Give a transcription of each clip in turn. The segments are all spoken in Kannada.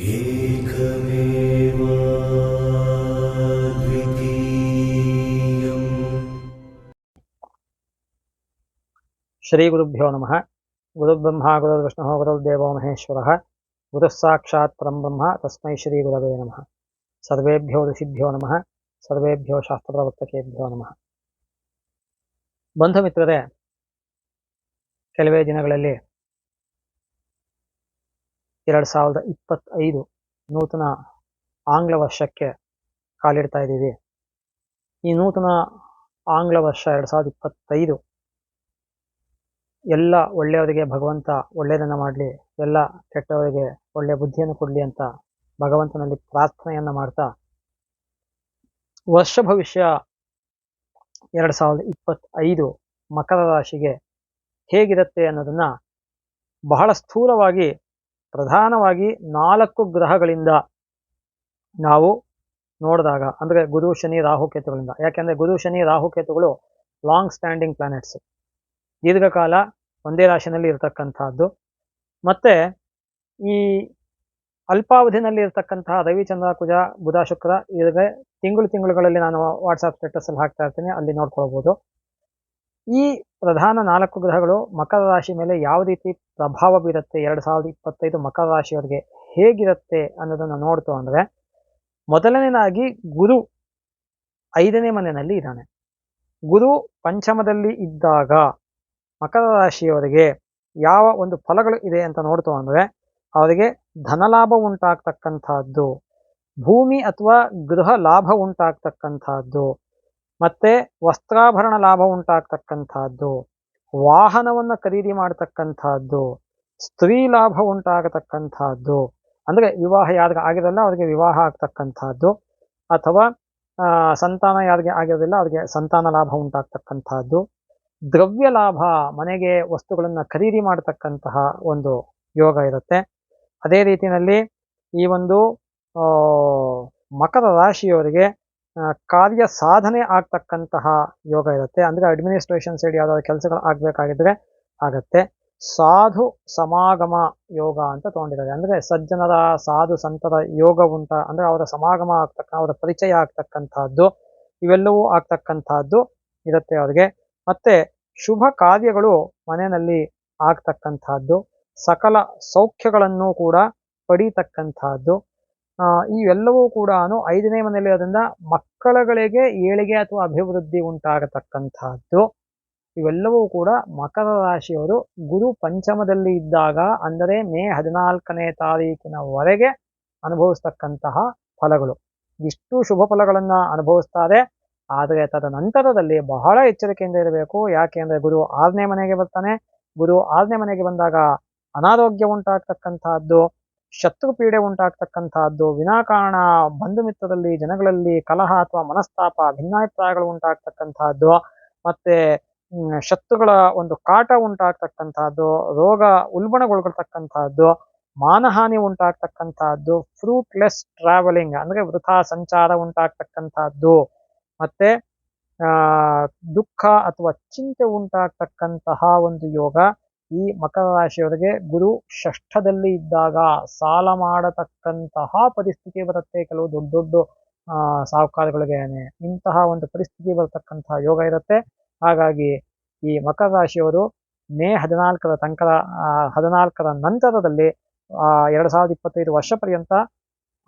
ಏಕಮೇವ ದ್ವಿತೀಯಂ. ಶ್ರೀ ಗುರುಭ್ಯೋ ನಮಃ. ಗುರುಬ್ರಹ್ಮ ಗುರುರ್ವಿಷ್ಣುಃ ಗುರುರ್ದೇವೋ ಮಹೇಶ್ವರಃ. ಗುರುಃ ಸಾಕ್ಷಾತ್ ಪರಬ್ರಹ್ಮ ತಸ್ಮೈ ಶ್ರೀ ಗುರವೇ ನಮಃ. ಸರ್ವೇಭ್ಯೋ ಋಷಿಭ್ಯೋ ನಮಃ. ಸರ್ವೇಭ್ಯೋ ಶಾಸ್ತ್ರಪ್ರವರ್ತಕೇಭ್ಯೋ ನಮಃ. ಬಂಧು ಮಿತ್ರರೇ, ಕೆಲವೇ ದಿನಗಳಲ್ಲಿ 2025 ನೂತನ ಆಂಗ್ಲ ವರ್ಷಕ್ಕೆ ಕಾಲಿಡ್ತಾ ಇದ್ದೀವಿ. ಈ ನೂತನ ಆಂಗ್ಲ ವರ್ಷ 2025 ಎಲ್ಲ ಒಳ್ಳೆಯವರಿಗೆ ಭಗವಂತ ಒಳ್ಳೆಯದನ್ನು ಮಾಡಲಿ, ಎಲ್ಲ ಕೆಟ್ಟವರಿಗೆ ಒಳ್ಳೆಯ ಬುದ್ಧಿಯನ್ನು ಕೊಡಲಿ ಅಂತ ಭಗವಂತನಲ್ಲಿ ಪ್ರಾರ್ಥನೆಯನ್ನು ಮಾಡ್ತಾ, ವರ್ಷ ಭವಿಷ್ಯ 2025 ಮಕರ ರಾಶಿಗೆ ಹೇಗಿರುತ್ತೆ ಅನ್ನೋದನ್ನ ಬಹಳ ಸ್ಥೂಲವಾಗಿ, ಪ್ರಧಾನವಾಗಿ 4 ಗ್ರಹಗಳಿಂದ ನಾವು ನೋಡಿದಾಗ, ಅಂದರೆ ಗುರು ಶನಿ ರಾಹುಕೇತುಗಳಿಂದ. ಯಾಕೆಂದರೆ ಗುರು ಶನಿ ರಾಹುಕೇತುಗಳು ಲಾಂಗ್ ಸ್ಟ್ಯಾಂಡಿಂಗ್ ಪ್ಲಾನೆಟ್ಸ್, ದೀರ್ಘಕಾಲ ಒಂದೇ ರಾಶಿನಲ್ಲಿ ಇರತಕ್ಕಂತಹದ್ದು. ಮತ್ತೆ ಈ ಅಲ್ಪಾವಧಿನಲ್ಲಿ ಇರತಕ್ಕಂತಹ ರವಿ ಚಂದ್ರ ಕುಜ ಬುಧ ಶುಕ್ರ ಇದ್ರೆ ತಿಂಗಳುಗಳಲ್ಲಿ ನಾನು ವಾಟ್ಸಾಪ್ ಸ್ಟೇಟಸ್ ಅಲ್ಲಿ ಹಾಕ್ತಾ ಇರ್ತೀನಿ, ಅಲ್ಲಿ ನೋಡ್ಕೊಳ್ಬಹುದು. ಈ ಪ್ರಧಾನ 4 ಗ್ರಹಗಳು ಮಕರ ರಾಶಿ ಮೇಲೆ ಯಾವ ರೀತಿ ಪ್ರಭಾವ ಬೀರುತ್ತೆ, 2025 ಮಕರ ರಾಶಿಯವರಿಗೆ ಹೇಗಿರುತ್ತೆ ಅನ್ನೋದನ್ನ ನೋಡ್ತು ಅಂದ್ರೆ, ಮೊದಲನೇದಾಗಿ ಗುರು 5ನೇ ಮನೆಯಲ್ಲಿ ಇದ್ದಾನೆ. ಗುರು ಪಂಚಮದಲ್ಲಿ ಇದ್ದಾಗ ಮಕರ ರಾಶಿಯವರಿಗೆ ಯಾವ ಒಂದು ಫಲಗಳು ಇದೆ ಅಂತ ನೋಡ್ತು ಅಂದ್ರೆ, ಅವರಿಗೆ ಧನಲಾಭ ಉಂಟಾಗ್ತಕ್ಕಂಥದ್ದು, ಭೂಮಿ ಅಥವಾ ಗೃಹ ಲಾಭ ಉಂಟಾಗ್ತಕ್ಕಂಥದ್ದು, ಮತ್ತೆ ವಸ್ತ್ರಾಭರಣ ಲಾಭ ಉಂಟಾಗ್ತಕ್ಕಂಥದ್ದು, ವಾಹನವನ್ನು ಖರೀದಿ ಮಾಡ್ತಕ್ಕಂಥದ್ದು, ಸ್ತ್ರೀ ಲಾಭ ಉಂಟಾಗತಕ್ಕಂಥದ್ದು, ಅಂದ್ರೆ ವಿವಾಹ ಯಾರಿಗೆ ಆಗಿರಲ್ಲ ಅವರಿಗೆ ವಿವಾಹ ಆಗ್ತಕ್ಕಂಥದ್ದು, ಅಥವಾ ಸಂತಾನ ಯಾರಿಗೆ ಆಗಿರೋದಿಲ್ಲ ಅವರಿಗೆ ಸಂತಾನ ಲಾಭ ಉಂಟಾಗ್ತಕ್ಕಂಥದ್ದು, ದ್ರವ್ಯ ಲಾಭ, ಮನೆಗೆ ವಸ್ತುಗಳನ್ನು ಖರೀದಿ ಮಾಡತಕ್ಕಂತಹ ಒಂದು ಯೋಗ ಇರುತ್ತೆ. ಅದೇ ರೀತಿಯಲ್ಲಿ ಈ ಒಂದು ಮಕರ ರಾಶಿಯವರಿಗೆ ಕಾರ್ಯ ಸಾಧನೆ ಆಗ್ತಕ್ಕಂತಹ ಯೋಗ ಇರುತ್ತೆ. ಅಂದ್ರೆ ಅಡ್ಮಿನಿಸ್ಟ್ರೇಷನ್ ಸೈಡ್ ಯಾವ್ದಾದ್ರು ಕೆಲಸಗಳು ಆಗ್ಬೇಕಾಗಿದ್ರೆ ಆಗತ್ತೆ. ಸಾಧು ಸಮಾಗಮ ಯೋಗ ಅಂತ ತಗೊಂಡಿದ್ದಾರೆ. ಅಂದ್ರೆ ಸಜ್ಜನರ ಸಾಧು ಸಂತರ ಯೋಗ ಅಂದ್ರೆ ಅವರ ಸಮಾಗಮ ಅವರ ಪರಿಚಯ ಆಗ್ತಕ್ಕಂತಹದ್ದು, ಇವೆಲ್ಲವೂ ಆಗ್ತಕ್ಕಂತಹದ್ದು ಇರುತ್ತೆ ಅವರಿಗೆ. ಮತ್ತೆ ಶುಭ ಕಾರ್ಯಗಳು ಮನೆಯಲ್ಲಿ ಆಗ್ತಕ್ಕಂತಹದ್ದು, ಸಕಲ ಸೌಖ್ಯಗಳನ್ನು ಕೂಡ ಪಡೀತಕ್ಕಂತಹದ್ದು. ಇವೆಲ್ಲವೂ ಕೂಡ 5ನೇ ಮನೆಯಲ್ಲಿ ಇರೋದ್ರಿಂದ ಮಕ್ಕಳುಗಳಿಗೆ ಏಳಿಗೆ ಅಥವಾ ಅಭಿವೃದ್ಧಿ ಉಂಟಾಗತಕ್ಕಂತಹದ್ದು. ಇವೆಲ್ಲವೂ ಕೂಡ ಮಕರ ರಾಶಿಯವರು ಗುರು ಪಂಚಮದಲ್ಲಿ ಇದ್ದಾಗ, ಅಂದರೆ ಮೇ 14ನೇ ತಾರೀಕಿನವರೆಗೆ ಅನುಭವಿಸ್ತಕ್ಕಂತಹ ಫಲಗಳು. ಇಷ್ಟು ಶುಭ ಫಲಗಳನ್ನ ಅನುಭವಿಸ್ತಾರೆ. ಆದರೆ ತದನಂತರದಲ್ಲಿ ಬಹಳ ಎಚ್ಚರಿಕೆಯಿಂದ ಇರಬೇಕು. ಯಾಕೆ ಅಂದ್ರೆ ಗುರು 6ನೇ ಮನೆಗೆ ಬರ್ತಾನೆ. ಗುರು 6ನೇ ಮನೆಗೆ ಬಂದಾಗ ಅನಾರೋಗ್ಯ ಉಂಟಾಗ್ತಕ್ಕಂತಹದ್ದು, ಶತ್ರು ಪೀಡೆ ಉಂಟಾಗ್ತಕ್ಕಂತಹದ್ದು, ವಿನಾಕಾರಣ ಬಂಧು ಮಿತ್ರರಲ್ಲಿ ಜನಗಳಲ್ಲಿ ಕಲಹ ಅಥವಾ ಮನಸ್ತಾಪ, ಭಿನ್ನಾಭಿಪ್ರಾಯಗಳು ಉಂಟಾಗ್ತಕ್ಕಂತಹದ್ದು, ಮತ್ತೆ ಶತ್ರುಗಳ ಒಂದು ಕಾಟ ಉಂಟಾಗ್ತಕ್ಕಂತಹದ್ದು, ರೋಗ ಉಲ್ಬಣಗೊಳ್ತಕ್ಕಂತಹದ್ದು, ಮಾನಹಾನಿ ಉಂಟಾಗ್ತಕ್ಕಂತಹದ್ದು, ಫ್ರೂಟ್ಲೆಸ್ ಟ್ರಾವೆಲಿಂಗ್ ಅಂದ್ರೆ ವೃಥಾ ಸಂಚಾರ ಉಂಟಾಗ್ತಕ್ಕಂತಹದ್ದು, ಮತ್ತೆ ದುಃಖ ಅಥವಾ ಚಿಂತೆ ಉಂಟಾಗ್ತಕ್ಕಂತಹ ಒಂದು ಯೋಗ ಈ ಮಕರ ರಾಶಿಯವರಿಗೆ ಗುರು 6ಠದಲ್ಲಿ ಇದ್ದಾಗ ಸಾಲ ಮಾಡತಕ್ಕಂತಹ ಪರಿಸ್ಥಿತಿ ಬರುತ್ತೆ. ಕೆಲವು ದೊಡ್ಡ ದೊಡ್ಡ ಸಾಹುಕಾರಗಳಿಗೆ ಇಂತಹ ಒಂದು ಪರಿಸ್ಥಿತಿ ಬರತಕ್ಕಂತಹ ಯೋಗ ಇರುತ್ತೆ. ಹಾಗಾಗಿ ಈ ಮಕರ ರಾಶಿಯವರು ಮೇ 14ರ ತನಕ, 14ರ ನಂತರದಲ್ಲಿ 2025 ವರ್ಷ ಪರ್ಯಂತ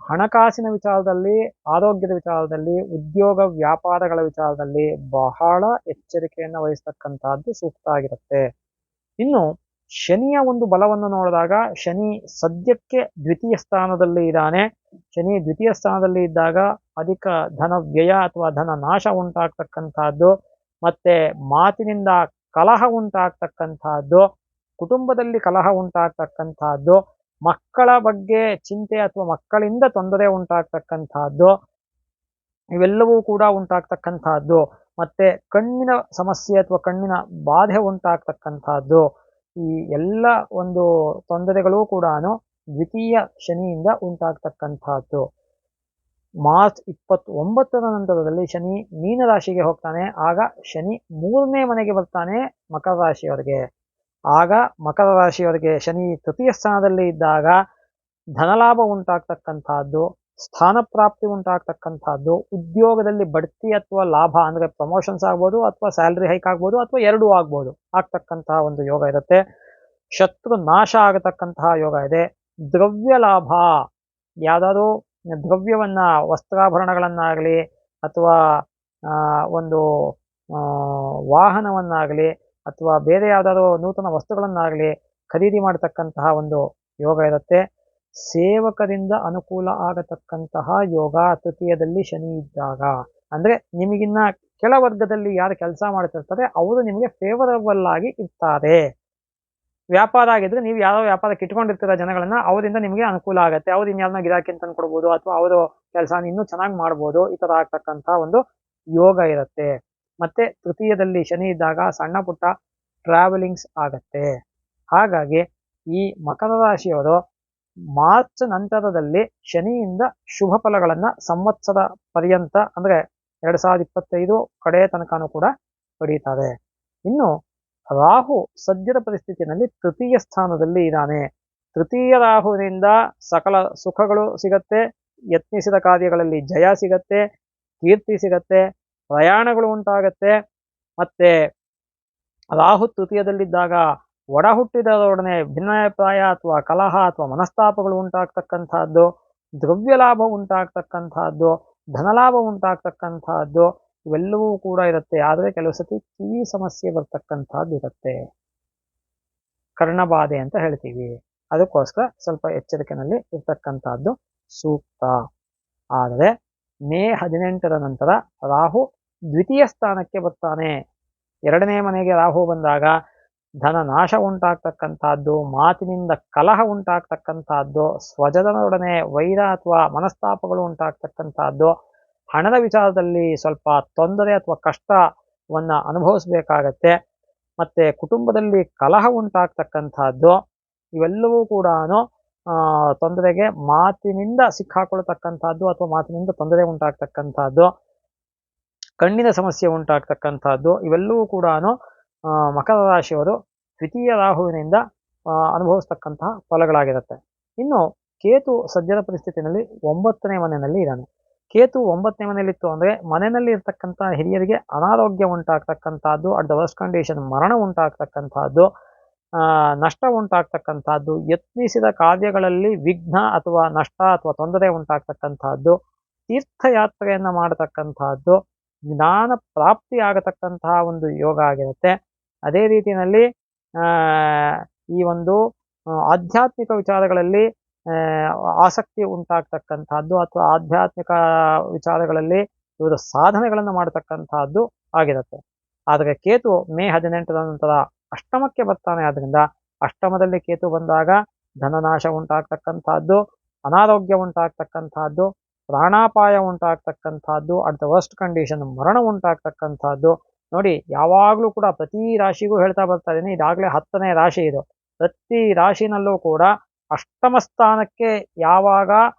ಹಣಕಾಸಿನ ವಿಚಾರದಲ್ಲಿ, ಆರೋಗ್ಯದ ವಿಚಾರದಲ್ಲಿ, ಉದ್ಯೋಗ ವ್ಯಾಪಾರಗಳ ವಿಚಾರದಲ್ಲಿ ಬಹಳ ಎಚ್ಚರಿಕೆಯನ್ನು ವಹಿಸ್ತಕ್ಕಂತಹದ್ದು ಸೂಕ್ತ ಆಗಿರುತ್ತೆ. ಇನ್ನು ಶನಿಯ ಒಂದು ಬಲವನ್ನು ನೋಡಿದಾಗ, ಶನಿ ಸದ್ಯಕ್ಕೆ 2ಯ ಸ್ಥಾನದಲ್ಲಿ ಇದ್ದಾನೆ. ಶನಿ 2ಯ ಸ್ಥಾನದಲ್ಲಿ ಇದ್ದಾಗ ಅಧಿಕ ಧನ ವ್ಯಯ ಅಥವಾ ಧನ ನಾಶ ಉಂಟಾಗ್ತಕ್ಕಂತಹದ್ದು, ಮತ್ತೆ ಮಾತಿನಿಂದ ಕಲಹ ಉಂಟಾಗ್ತಕ್ಕಂತಹದ್ದು, ಕುಟುಂಬದಲ್ಲಿ ಕಲಹ ಉಂಟಾಗ್ತಕ್ಕಂತಹದ್ದು, ಮಕ್ಕಳ ಬಗ್ಗೆ ಚಿಂತೆ ಅಥವಾ ಮಕ್ಕಳಿಂದ ತೊಂದರೆ ಉಂಟಾಗ್ತಕ್ಕಂತಹದ್ದು, ಇವೆಲ್ಲವೂ ಕೂಡ ಉಂಟಾಗ್ತಕ್ಕಂತಹದ್ದು. ಮತ್ತೆ ಕಣ್ಣಿನ ಸಮಸ್ಯೆ ಅಥವಾ ಕಣ್ಣಿನ ಬಾಧೆ ಉಂಟಾಗ್ತಕ್ಕಂತಹದ್ದು, ಈ ಎಲ್ಲ ಒಂದು ತೊಂದರೆಗಳು ಕೂಡ 2ಯ ಶನಿಯಿಂದ ಉಂಟಾಗ್ತಕ್ಕಂತಹದ್ದು. ಮಾರ್ಚ್ 29ರ ನಂತರದಲ್ಲಿ ಶನಿ ಮೀನರಾಶಿಗೆ ಹೋಗ್ತಾನೆ. ಆಗ ಶನಿ 3ನೇ ಮನೆಗೆ ಬರ್ತಾನೆ ಮಕರ ರಾಶಿಯವರಿಗೆ. ಆಗ ಮಕರ ರಾಶಿಯವರಿಗೆ ಶನಿ 3ಯ ಸ್ಥಾನದಲ್ಲಿ ಇದ್ದಾಗ ಧನಲಾಭ ಉಂಟಾಗ್ತಕ್ಕಂತಹದ್ದು, ಸ್ಥಾನ ಪ್ರಾಪ್ತಿ ಉಂಟಾಗ್ತಕ್ಕಂತಹದ್ದು, ಉದ್ಯೋಗದಲ್ಲಿ ಬಡ್ತಿ ಅಥವಾ ಲಾಭ ಅಂದ್ರೆ ಪ್ರಮೋಷನ್ಸ್ ಆಗ್ಬೋದು ಅಥವಾ ಸ್ಯಾಲ್ರಿ ಹೈಕ್ ಆಗ್ಬೋದು ಅಥವಾ ಎರಡೂ ಆಗ್ಬೋದು ಆಗ್ತಕ್ಕಂತಹ ಒಂದು ಯೋಗ ಇರುತ್ತೆ. ಶತ್ರು ನಾಶ ಆಗತಕ್ಕಂತಹ ಯೋಗ ಇದೆ. ದ್ರವ್ಯ ಲಾಭ, ಯಾವ್ದಾದ್ರು ದ್ರವ್ಯವನ್ನ ವಸ್ತ್ರಾಭರಣಗಳನ್ನಾಗಲಿ ಅಥವಾ ಒಂದು ವಾಹನವನ್ನಾಗಲಿ ಅಥವಾ ಬೇರೆ ಯಾವ್ದಾದ್ರು ನೂತನ ವಸ್ತುಗಳನ್ನಾಗಲಿ ಖರೀದಿ ಮಾಡತಕ್ಕಂತಹ ಒಂದು ಯೋಗ ಇರುತ್ತೆ. ಸೇವಕರಿಂದ ಅನುಕೂಲ ಆಗತಕ್ಕಂತಹ ಯೋಗ ತೃತೀಯದಲ್ಲಿ ಶನಿ ಇದ್ದಾಗ, ಅಂದ್ರೆ ನಿಮಗಿನ್ನ ಕೆಳವರ್ಗದಲ್ಲಿ ಯಾರು ಕೆಲಸ ಮಾಡ್ತಿರ್ತಾರೆ ಅವರು ನಿಮಗೆ ಫೇವರಬಲ್ ಆಗಿ ಇರ್ತಾರೆ. ವ್ಯಾಪಾರ ಆಗಿದ್ರೆ ನೀವು ಯಾವ ವ್ಯಾಪಾರಕ್ಕೆ ಇಟ್ಕೊಂಡಿರ್ತೀರ ಜನಗಳನ್ನ, ಅವರಿಂದ ನಿಮಗೆ ಅನುಕೂಲ ಆಗುತ್ತೆ. ಅವ್ರು ಇನ್ಯಾರನ್ನ ಗಿರಾಕಿ ಅಂತ ಕೊಡ್ಬೋದು ಅಥವಾ ಅವರು ಕೆಲಸ ಇನ್ನೂ ಚೆನ್ನಾಗಿ ಮಾಡ್ಬೋದು. ಈ ತರ ಆಗ್ತಕ್ಕಂಥ ಒಂದು ಯೋಗ ಇರುತ್ತೆ. ಮತ್ತೆ ತೃತೀಯದಲ್ಲಿ ಶನಿ ಇದ್ದಾಗ ಸಣ್ಣ ಪುಟ್ಟ ಟ್ರಾವೆಲಿಂಗ್ಸ್ ಆಗತ್ತೆ. ಹಾಗಾಗಿ ಈ ಮಕರ ರಾಶಿಯವರು ಮಾರ್ಚ್ ನಂತರದಲ್ಲಿ ಶನಿಯಿಂದ ಶುಭ ಫಲಗಳನ್ನ ಸಂವತ್ಸರ ಪರ್ಯಂತ ಅಂದ್ರೆ 2025 ಕಡೆ ತನಕನೂ ಕೂಡ ಪಡೀತಾರೆ. ಇನ್ನು ರಾಹು ಸದ್ಯದ ಪರಿಸ್ಥಿತಿಯಲ್ಲಿ ತೃತೀಯ ಸ್ಥಾನದಲ್ಲಿ ಇದ್ದಾನೆ. ತೃತೀಯ ರಾಹುವಿನಿಂದ ಸಕಲ ಸುಖಗಳು ಸಿಗತ್ತೆ, ಯತ್ನಿಸಿದ ಕಾರ್ಯಗಳಲ್ಲಿ ಜಯ ಸಿಗತ್ತೆ, ಕೀರ್ತಿ ಸಿಗತ್ತೆ, ಪ್ರಯಾಣಗಳು ಉಂಟಾಗತ್ತೆ. ಮತ್ತೆ ರಾಹು ತೃತೀಯದಲ್ಲಿದ್ದಾಗ ಒಡ ಹುಟ್ಟಿದವರೊಡನೆ ಭಿನ್ನಾಭಿಪ್ರಾಯ ಅಥವಾ ಕಲಹ ಅಥವಾ ಮನಸ್ತಾಪಗಳು ಉಂಟಾಗ್ತಕ್ಕಂತಹದ್ದು, ದ್ರವ್ಯ ಲಾಭ ಉಂಟಾಗ್ತಕ್ಕಂತಹದ್ದು, ಧನಲಾಭ ಉಂಟಾಗ್ತಕ್ಕಂತಹದ್ದು ಇವೆಲ್ಲವೂ ಕೂಡ ಇರುತ್ತೆ. ಆದರೆ ಕೆಲವು ಸತಿ ಕಿವಿ ಸಮಸ್ಯೆ ಬರ್ತಕ್ಕಂಥದ್ದು ಇರುತ್ತೆ, ಕರ್ಣಬಾಧೆ ಅಂತ ಹೇಳ್ತೀವಿ. ಅದಕ್ಕೋಸ್ಕರ ಸ್ವಲ್ಪ ಎಚ್ಚರಿಕೆಯಲ್ಲಿ ಇರ್ತಕ್ಕಂಥದ್ದು ಸೂಕ್ತ. ಆದರೆ ಮೇ 18ರ ನಂತರ ರಾಹು ದ್ವಿತೀಯ ಸ್ಥಾನಕ್ಕೆ ಬರ್ತಾನೆ. 2ನೇ ಮನೆಗೆ ರಾಹು ಬಂದಾಗ ಧನ ನಾಶ ಉಂಟಾಗ್ತಕ್ಕಂಥದ್ದು, ಮಾತಿನಿಂದ ಕಲಹ ಉಂಟಾಗ್ತಕ್ಕಂಥದ್ದು, ಸ್ವಜನರೊಡನೆ ವೈರ ಅಥವಾ ಮನಸ್ತಾಪಗಳು ಉಂಟಾಗ್ತಕ್ಕಂಥದ್ದು, ಹಣದ ವಿಚಾರದಲ್ಲಿ ಸ್ವಲ್ಪ ತೊಂದರೆ ಅಥವಾ ಕಷ್ಟವನ್ನ ಅನುಭವಿಸ್ಬೇಕಾಗತ್ತೆ. ಮತ್ತೆ ಕುಟುಂಬದಲ್ಲಿ ಕಲಹ ಉಂಟಾಗ್ತಕ್ಕಂಥದ್ದು ಇವೆಲ್ಲವೂ ಕೂಡ ತೊಂದರೆಗೆ ಮಾತಿನಿಂದ ಸಿಕ್ಕಾಕೊಳ್ತಕ್ಕಂಥದ್ದು ಅಥವಾ ಮಾತಿನಿಂದ ತೊಂದರೆ ಉಂಟಾಗ್ತಕ್ಕಂಥದ್ದು, ಕಣ್ಣಿನ ಸಮಸ್ಯೆ ಉಂಟಾಗ್ತಕ್ಕಂಥದ್ದು ಇವೆಲ್ಲವೂ ಕೂಡ ಮಕರ ರಾಶಿಯವರು ದ್ವಿತೀಯ ರಾಹುವಿನಿಂದ ಅನುಭವಿಸ್ತಕ್ಕಂತಹ ಫಲಗಳಾಗಿರುತ್ತೆ. ಇನ್ನು ಕೇತು ಸದ್ಯದ ಪರಿಸ್ಥಿತಿಯಲ್ಲಿ 9ನೇ ಮನೆಯಲ್ಲಿ ಇದ್ದಾನೆ. ಕೇತು 9ನೇ ಮನೆಯಲ್ಲಿತ್ತು ಅಂದ್ರೆ ಮನೆಯಲ್ಲಿ ಇರ್ತಕ್ಕಂಥ ಹಿರಿಯರಿಗೆ ಅನಾರೋಗ್ಯ ಉಂಟಾಗ್ತಕ್ಕಂಥದ್ದು, ಅಟ್ ದ ವರ್ಸ್ಟ್ ಕಂಡೀಷನ್ ಮರಣ ಉಂಟಾಗ್ತಕ್ಕಂಥದ್ದು, ನಷ್ಟ ಉಂಟಾಗ್ತಕ್ಕಂಥದ್ದು, ಯತ್ನಿಸಿದ ಕಾರ್ಯಗಳಲ್ಲಿ ವಿಘ್ನ ಅಥವಾ ನಷ್ಟ ಅಥವಾ ತೊಂದರೆ ಉಂಟಾಗ್ತಕ್ಕಂಥದ್ದು, ತೀರ್ಥಯಾತ್ರೆಯನ್ನ ಮಾಡತಕ್ಕಂಥದ್ದು, ಜ್ಞಾನ ಪ್ರಾಪ್ತಿ ಆಗತಕ್ಕಂತಹ ಒಂದು ಯೋಗ ಆಗಿರುತ್ತೆ. ಅದೇ ರೀತಿಯಲ್ಲಿ ಈ ಒಂದು ಆಧ್ಯಾತ್ಮಿಕ ವಿಚಾರಗಳಲ್ಲಿ ಆಸಕ್ತಿ ಉಂಟಾಗ್ತಕ್ಕಂಥದ್ದು ಅಥವಾ ಆಧ್ಯಾತ್ಮಿಕ ವಿಚಾರಗಳಲ್ಲಿ ಇವರು ಸಾಧನೆಗಳನ್ನು ಮಾಡತಕ್ಕಂತಹದ್ದು ಆಗಿರುತ್ತೆ. ಆದರೆ ಕೇತು ಮೇ 18ರ ನಂತರ ಅಷ್ಟಮಕ್ಕೆ ಬರ್ತಾನೆ. ಆದ್ರಿಂದ ಅಷ್ಟಮದಲ್ಲಿ ಕೇತು ಬಂದಾಗ ಧನನಾಶ ಉಂಟಾಗ್ತಕ್ಕಂಥದ್ದು, ಅನಾರೋಗ್ಯ ಉಂಟಾಗ್ತಕ್ಕಂಥದ್ದು, ಪ್ರಾಣಾಪಾಯ ಉಂಟಾಗ್ತಕ್ಕಂಥದ್ದು, ಅಟ್ ದ ವರ್ಸ್ಟ್ ಕಂಡೀಷನ್ ಮರಣ ಉಂಟಾಗ್ತಕ್ಕಂಥದ್ದು. ನೋಡಿ, ಯಾವಾಗಲೂ ಕೂಡ ಪ್ರತಿ ರಾಶಿಗೂ ಹೇಳ್ತಾ ಬರ್ತಾ ಇದ್ದೀನಿ, ಇದಾಗಲೇ 10ನೇ ರಾಶಿ ಇದು. ಪ್ರತಿ ರಾಶಿನಲ್ಲೂ ಕೂಡ ಅಷ್ಟಮ ಸ್ಥಾನಕ್ಕೆ ಯಾವಾಗ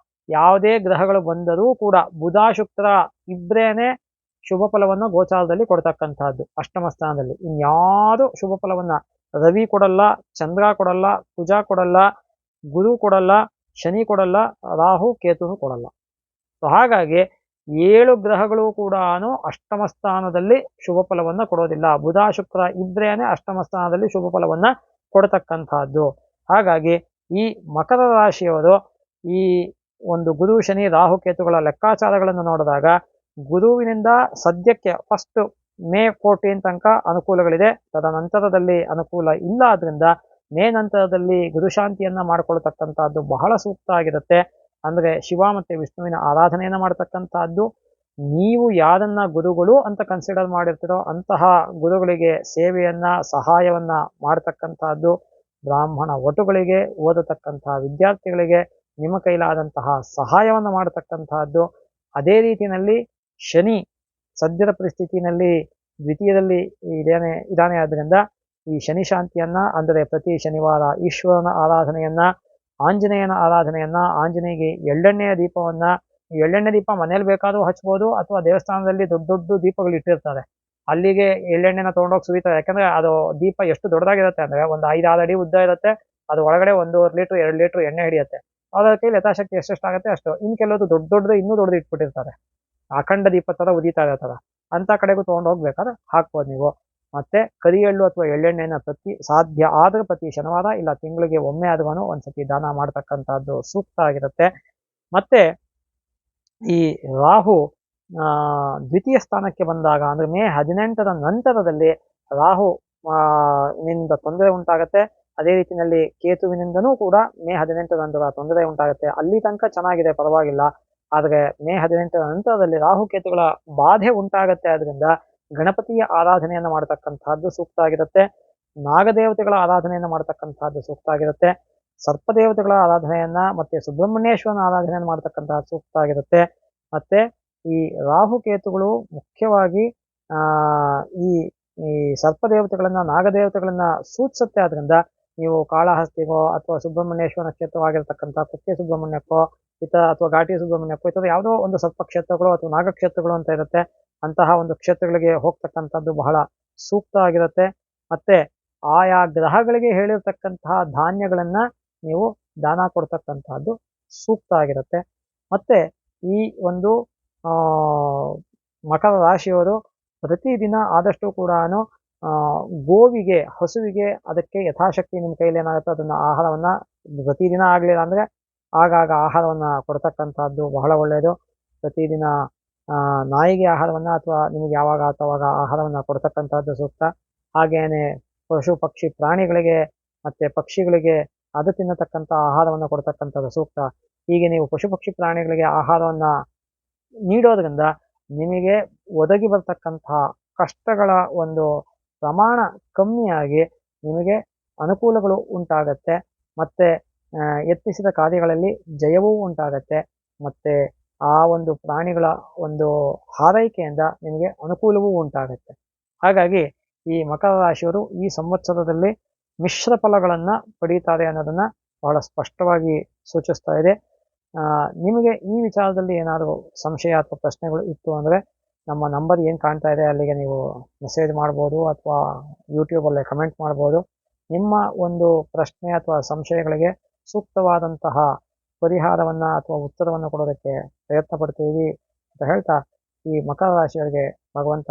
ಯಾವುದೇ ಗ್ರಹಗಳು ಬಂದರೂ ಕೂಡ ಬುಧ ಶುಕ್ರ ಇಬ್ರೇನೆ ಶುಭ ಫಲವನ್ನು ಗೋಚಾರದಲ್ಲಿ ಕೊಡ್ತಕ್ಕಂಥದ್ದು ಅಷ್ಟಮ ಸ್ಥಾನದಲ್ಲಿ. ಇನ್ಯಾವುದು ಶುಭ ಫಲವನ್ನ ರವಿ ಕೊಡಲ್ಲ, ಚಂದ್ರ ಕೊಡಲ್ಲ, ಕುಜ ಕೊಡಲ್ಲ, ಗುರು ಕೊಡಲ್ಲ, ಶನಿ ಕೊಡಲ್ಲ, ರಾಹು ಕೇತುನು ಕೊಡಲ್ಲ. ಸೊ ಹಾಗಾಗಿ 7 ಗ್ರಹಗಳು ಕೂಡ ಅಷ್ಟಮ ಸ್ಥಾನದಲ್ಲಿ ಶುಭ ಫಲವನ್ನ ಕೊಡೋದಿಲ್ಲ. ಬುಧ ಶುಕ್ರ ಇಬ್ರೇನೆ ಅಷ್ಟಮ ಸ್ಥಾನದಲ್ಲಿ ಶುಭ ಫಲವನ್ನ ಕೊಡತಕ್ಕಂತಹದ್ದು. ಹಾಗಾಗಿ ಈ ಮಕರ ರಾಶಿಯವರು ಈ ಒಂದು ಗುರು ಶನಿ ರಾಹು ಕೇತುಗಳ ಲೆಕ್ಕಾಚಾರಗಳನ್ನು ನೋಡಿದಾಗ ಗುರುವಿನಿಂದ ಸದ್ಯಕ್ಕೆ ಫಸ್ಟ್ ಮೇ 14 ತನಕ ಅನುಕೂಲಗಳಿದೆ. ತದನಂತರದಲ್ಲಿ ಅನುಕೂಲ ಇಲ್ಲ. ಆದ್ರಿಂದ ಮೇ ನಂತರದಲ್ಲಿ ಗುರುಶಾಂತಿಯನ್ನ ಮಾಡ್ಕೊಳ್ತಕ್ಕಂಥದ್ದು ಬಹಳ ಸೂಕ್ತ ಆಗಿರುತ್ತೆ. ಅಂದ್ರೆ ಶಿವ ಮತ್ತೆ ವಿಷ್ಣುವಿನ ಆರಾಧನೆಯನ್ನ ಮಾಡ್ತಕ್ಕಂಥದ್ದು, ನೀವು ಯಾರನ್ನ ಗುರುಗಳು ಅಂತ ಕನ್ಸಿಡರ್ ಮಾಡಿರ್ತೀರೋ ಅಂತಹ ಗುರುಗಳಿಗೆ ಸೇವೆಯನ್ನ ಸಹಾಯವನ್ನ ಮಾಡ್ತಕ್ಕಂಥದ್ದು, ಬ್ರಾಹ್ಮಣ ವಟುಗಳಿಗೆ ಓದತಕ್ಕಂತಹ ವಿದ್ಯಾರ್ಥಿಗಳಿಗೆ ನಿಮ್ಮ ಕೈಲಾದಂತಹ ಸಹಾಯವನ್ನು ಮಾಡತಕ್ಕಂತಹದ್ದು. ಅದೇ ರೀತಿಯಲ್ಲಿ ಶನಿ ಸದ್ಯದ ಪರಿಸ್ಥಿತಿನಲ್ಲಿ ದ್ವಿತೀಯದಲ್ಲಿ ಇದಾನೆ. ಆದ್ರಿಂದ ಈ ಶನಿ ಶಾಂತಿಯನ್ನ ಅಂದರೆ ಪ್ರತಿ ಶನಿವಾರ ಈಶ್ವರನ ಆರಾಧನೆಯನ್ನ, ಆಂಜನೇಯನ ಆರಾಧನೆಯನ್ನ, ಆಂಜನೇಯಗೆ ಎಳ್ಳೆಣ್ಣೆಯ ದೀಪವನ್ನ, ಎಳ್ಳೆಣ್ಣೆ ದೀಪ ಮನೇಲಿ ಬೇಕಾದ್ರೂ ಹಚ್ಬೋದು ಅಥವಾ ದೇವಸ್ಥಾನದಲ್ಲಿ ದೊಡ್ಡ ದೊಡ್ಡ ದೀಪಗಳು ಇಟ್ಟಿರ್ತಾರೆ, ಅಲ್ಲಿಗೆ ಎಳ್ಳೆಣ್ಣೆನ ತೊಗೊಂಡೋಗಿ ಸುರಿತಾರೆ. ಯಾಕಂದ್ರೆ ಅದು ದೀಪ ಎಷ್ಟು ದೊಡ್ಡದಾಗಿರುತ್ತೆ ಅಂದ್ರೆ ಒಂದು 5-6 ಅಡಿ ಉದ್ದ ಇರುತ್ತೆ. ಅದು ಒಳಗಡೆ 1.5 ಲೀಟರ್ 2 ಲೀಟರ್ ಎಣ್ಣೆ ಹಿಡಿಯುತ್ತೆ. ಅವರ ಕೈಲಿ ಯಥಾಶಕ್ತಿ ಎಷ್ಟೆಷ್ಟಾಗುತ್ತೆ ಅಷ್ಟು. ಇನ್ನು ಕೆಲವರು ದೊಡ್ಡ ದೊಡ್ಡದು ಇನ್ನೂ ದೊಡ್ಡದು ಇಟ್ಬಿಟ್ಟಿರ್ತಾರೆ, ಅಖಂಡ ದೀಪ ತರ ಉದಿತಾ ಇರ್ತಾರ, ಅಂತ ಕಡೆಗೂ ತೊಗೊಂಡು ಹೋಗ್ಬೇಕಾದ್ರೆ ಹಾಕ್ಬೋದು ನೀವು. ಮತ್ತೆ ಕರಿ ಎಳ್ಳು ಅಥವಾ ಎಳ್ಳೆಣ್ಣೆನ ಸಾಧ್ಯ ಆದ್ರೆ ಪ್ರತಿ ಶನಿವಾರ ಇಲ್ಲ ತಿಂಗಳಿಗೆ ಒಮ್ಮೆ ಆದ್ರೂ ಒಂದ್ಸತಿ ದಾನ ಮಾಡ್ತಕ್ಕಂಥದ್ದು ಸೂಕ್ತ ಆಗಿರುತ್ತೆ. ಮತ್ತೆ ಈ ರಾಹು ದ್ವಿತೀಯ ಸ್ಥಾನಕ್ಕೆ ಬಂದಾಗ ಅಂದ್ರೆ ಮೇ 18ರ ನಂತರದಲ್ಲಿ ರಾಹು ನಿಂದ ತೊಂದರೆ ಉಂಟಾಗತ್ತೆ. ಅದೇ ರೀತಿಯಲ್ಲಿ ಕೇತುವಿನಿಂದನೂ ಕೂಡ ಮೇ 18ರ ನಂತರ ತೊಂದರೆ ಉಂಟಾಗುತ್ತೆ. ಅಲ್ಲಿ ತನಕ ಚೆನ್ನಾಗಿದೆ, ಪರವಾಗಿಲ್ಲ. ಆದ್ರೆ ಮೇ 18ರ ನಂತರದಲ್ಲಿ ರಾಹುಕೇತುಗಳ ಬಾಧೆ ಉಂಟಾಗತ್ತೆ. ಆದ್ರಿಂದ ಗಣಪತಿಯ ಆರಾಧನೆಯನ್ನು ಮಾಡತಕ್ಕಂತಹದ್ದು ಸೂಕ್ತ ಆಗಿರುತ್ತೆ. ನಾಗದೇವತೆಗಳ ಆರಾಧನೆಯನ್ನು ಮಾಡತಕ್ಕಂತಹದ್ದು ಸೂಕ್ತ ಆಗಿರುತ್ತೆ. ಸರ್ಪದೇವತೆಗಳ ಆರಾಧನೆಯನ್ನ ಮತ್ತೆ ಸುಬ್ರಹ್ಮಣ್ಯೇಶ್ವರನ ಆರಾಧನೆಯನ್ನು ಮಾಡತಕ್ಕಂತಹದ್ದು ಸೂಕ್ತ ಆಗಿರುತ್ತೆ. ಮತ್ತೆ ಈ ರಾಹುಕೇತುಗಳು ಮುಖ್ಯವಾಗಿ ಈ ಈ ಸರ್ಪದೇವತೆಗಳನ್ನ ನಾಗದೇವತೆಗಳನ್ನ ಸೂಚಿಸುತ್ತೆ. ಆದ್ರಿಂದ ನೀವು ಕಾಳಹಸ್ತಿಗೋ ಅಥವಾ ಸುಬ್ರಹ್ಮಣ್ಯೇಶ್ವರ ನಕ್ಷತ್ರವಾಗಿರ್ತಕ್ಕಂಥ ಕುಕ್ಕೆ ಸುಬ್ರಹ್ಮಣ್ಯಕ್ಕೋ ಅಥವಾ ಘಾಟಿ ಸುಬ್ರಹ್ಮಣ್ಯಕ್ಕೋ ಈ ಥರ ಯಾವುದೋ ಒಂದು ಸರ್ಪಕ್ಷೇತ್ರಗಳು ಅಥವಾ ನಾಗಕ್ಷೇತ್ರಗಳು ಅಂತ ಇರುತ್ತೆ, ಅಂತಹ ಒಂದು ಕ್ಷೇತ್ರಗಳಿಗೆ ಹೋಗ್ತಕ್ಕಂಥದ್ದು ಬಹಳ ಸೂಕ್ತ ಆಗಿರುತ್ತೆ. ಮತ್ತೆ ಆಯಾ ಗ್ರಹಗಳಿಗೆ ಹೇಳಿರ್ತಕ್ಕಂತಹ ಧಾನ್ಯಗಳನ್ನ ನೀವು ದಾನ ಕೊಡ್ತಕ್ಕಂತಹದ್ದು ಸೂಕ್ತ ಆಗಿರುತ್ತೆ. ಮತ್ತೆ ಈ ಒಂದು ಮಕರ ರಾಶಿಯವರು ಪ್ರತಿದಿನ ಆದಷ್ಟು ಕೂಡ ಗೋವಿಗೆ, ಹಸುವಿಗೆ ಅದಕ್ಕೆ ಯಥಾಶಕ್ತಿ ನಿಮ್ಮ ಕೈಲಿ ಏನಾಗುತ್ತೆ ಅದನ್ನ ಆಹಾರವನ್ನ ಪ್ರತಿದಿನ ಆಗ್ಲಿಲ್ಲ ಅಂದ್ರೆ ಆಗಾಗ ಆಹಾರವನ್ನ ಕೊಡ್ತಕ್ಕಂಥದ್ದು ಬಹಳ ಒಳ್ಳೆಯದು. ಪ್ರತಿದಿನ ನಾಯಿಗೆ ಆಹಾರವನ್ನ ಅಥವಾ ನಿಮಗೆ ಯಾವಾಗ ಅಥವಾ ಆಹಾರವನ್ನ ಕೊಡ್ತಕ್ಕಂಥದ್ದು ಸೂಕ್ತ. ಹಾಗೇನೆ ಪಶು ಪಕ್ಷಿ ಪ್ರಾಣಿಗಳಿಗೆ ಮತ್ತೆ ಪಕ್ಷಿಗಳಿಗೆ ಅದು ತಿನ್ನತಕ್ಕಂಥ ಆಹಾರವನ್ನು ಕೊಡ್ತಕ್ಕಂಥದ್ದು ಸೂಕ್ತ. ಹೀಗೆ ನೀವು ಪಶು ಪಕ್ಷಿ ಪ್ರಾಣಿಗಳಿಗೆ ಆಹಾರವನ್ನ ನೀಡೋದ್ರಿಂದ ನಿಮಗೆ ಒದಗಿ ಬರ್ತಕ್ಕಂತಹ ಕಷ್ಟಗಳ ಒಂದು ಪ್ರಮಾಣ ಕಮ್ಮಿಯಾಗಿ ನಿಮಗೆ ಅನುಕೂಲಗಳು ಉಂಟಾಗತ್ತೆ. ಮತ್ತೆ ಯತ್ನಿಸಿದ ಕಾರ್ಯಗಳಲ್ಲಿ ಜಯವೂ ಉಂಟಾಗತ್ತೆ. ಮತ್ತೆ ಆ ಒಂದು ಪ್ರಾಣಿಗಳ ಒಂದು ಹಾರೈಕೆಯಿಂದ ನಿಮಗೆ ಅನುಕೂಲವೂ ಉಂಟಾಗತ್ತೆ. ಹಾಗಾಗಿ ಈ ಮಕರ ರಾಶಿಯವರು ಈ ಸಂವತ್ಸರದಲ್ಲಿ ಮಿಶ್ರ ಫಲಗಳನ್ನ ಪಡೀತಾರೆ ಅನ್ನೋದನ್ನ ಬಹಳ ಸ್ಪಷ್ಟವಾಗಿ ಸೂಚಿಸ್ತಾ ಇದೆ. ನಿಮಗೆ ಈ ವಿಚಾರದಲ್ಲಿ ಏನಾದರೂ ಸಂಶಯ ಅಥವಾ ಪ್ರಶ್ನೆಗಳು ಇತ್ತು ಅಂದ್ರೆ ನಮ್ಮ ನಂಬರ್ ಏನು ಕಾಣ್ತಾ ಇದೆ ಅಲ್ಲಿಗೆ ನೀವು ಮೆಸೇಜ್ ಮಾಡ್ಬೋದು ಅಥವಾ ಯೂಟ್ಯೂಬಲ್ಲೇ ಕಮೆಂಟ್ ಮಾಡ್ಬೋದು. ನಿಮ್ಮ ಒಂದು ಪ್ರಶ್ನೆ ಅಥವಾ ಸಂಶಯಗಳಿಗೆ ಸೂಕ್ತವಾದಂತಹ ಪರಿಹಾರವನ್ನ ಅಥವಾ ಉತ್ತರವನ್ನು ಕೊಡೋದಕ್ಕೆ ಪ್ರಯತ್ನ ಪಡ್ತೀವಿ ಅಂತ ಹೇಳ್ತಾ, ಈ ಮಕರ ರಾಶಿಯವರಿಗೆ ಭಗವಂತ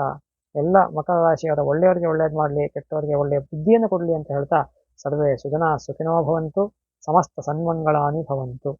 ಎಲ್ಲ ಮಕರ ರಾಶಿಯವರ ಒಳ್ಳೆಯವರಿಗೆ ಒಳ್ಳೇದು ಮಾಡಲಿ, ಕೆಟ್ಟವರಿಗೆ ಒಳ್ಳೆಯ ಬುದ್ಧಿಯನ್ನು ಕೊಡಲಿ ಅಂತ ಹೇಳ್ತಾ, ಸರ್ವೇ ಸುಜನಾ ಸುಖಿನೋ ಭವಂತು, ಸಮಸ್ತ ಸನ್ಮಂಗಳಾನಿ ಭವಂತು.